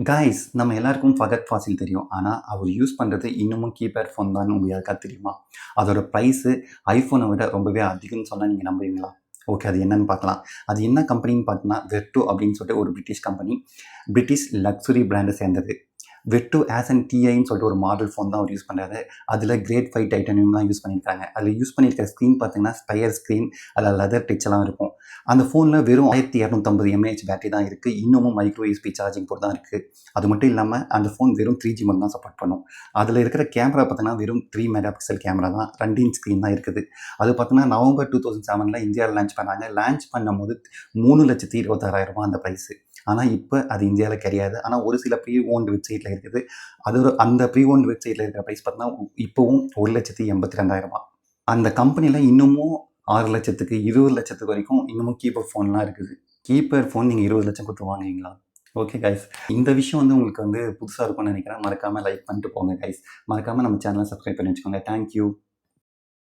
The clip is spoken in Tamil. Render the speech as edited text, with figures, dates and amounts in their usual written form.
காய்ஸ் நம்ம எல்லாருக்கும் ஃபகத் ஃபாசில் தெரியும். ஆனால் அவர் யூஸ் பண்ணுறது இன்னமும் கீபேட் ஃபோன் தான். உங்களுக்கு யாருக்கா தெரியுமா? அதோட ப்ரைஸு ஐஃபோனை விட ரொம்பவே அதிகம்னு சொன்னால் நீங்கள் நம்புவீங்களா? ஓகே, அது என்னன்னு பார்க்கலாம். அது என்ன கம்பெனின்னு பார்த்தீங்கன்னா வெர்டோ அப்படின்னு சொல்லிட்டு ஒரு பிரிட்டிஷ் கம்பெனி. பிரிட்டிஷ் லக்ஸுரி பிராண்டை சேர்ந்தது. வெர்டோ அண்ட் டிஐன்னு சொல்லிட்டு ஒரு மாடல் ஃபோன் தான் அவர் யூஸ் பண்ணுறாரு. அதில் கிரேட் 5 டைட்டானியம்லாம் யூஸ் பண்ணியிருக்காங்க. அதில் யூஸ் பண்ணியிருக்கிற ஸ்க்ரீன் பார்த்தீங்கன்னா ஸ்பயர் ஸ்க்ரீன், அதில் லெதர் டச்செல்லாம் இருக்கும். அந்த ஃபோனில் வெறும் 1250 mAh பேட்டரி தான் இருக்குது. இன்னமும் மைக்ரோ யூஎஸ்பி சார்ஜிங் போர்ட் தான் இருக்குது. அது மட்டும் இல்லாமல் அந்த ஃபோன் வெறும் 3G மட்டும் தான் சப்போர்ட் பண்ணும். அதில் இருக்கிற கேமரா பார்த்தீங்கன்னா வெறும் 3 மெகா பிக்சல் கேமரா தான். 2 இன்ச் ஸ்க்ரீன் தான் இருக்குது. அது பார்த்தீங்கன்னா நவம்பர் 2007 இந்தியாவில் லான்ச் பண்ணாங்க. லான்ச் பண்ணும்போது 3,26,000 அந்த ப்ரைஸு. ஆனால் இப்போ அது இந்தியாவில் கிடையாது. ஆனால் ஒரு சில ப்ரீ ஓன்டு வெப்சைட்டில் இருக்குது. அந்த ப்ரீ ஓன்டு வெப்சைட்டில் இருக்கிற ப்ரைஸ் பார்த்தீங்கன்னா இப்போவும் 1,82,000. அந்த கம்பெனியில் இன்னமும் 6 லட்சத்துக்கு 20 லட்சத்துக்கு வரைக்கும் இன்னமும் கீபேட் ஃபோன்லாம் இருக்குது. கீபேட் ஃபோன் நீங்கள் 20 லட்சம் கொடுத்து வாங்குவீங்களா? ஓகே கைஸ், இந்த விஷயம் உங்களுக்கு புதுசாக இருக்கும்னு நினைக்கிறேன். மறக்காமல் லைக் பண்ணிட்டு போங்க கைஸ். மறக்காமல் நம்ம சேனலை சப்ஸ்கிரைப் பண்ணி வச்சுக்கோங்க. தேங்க்யூ.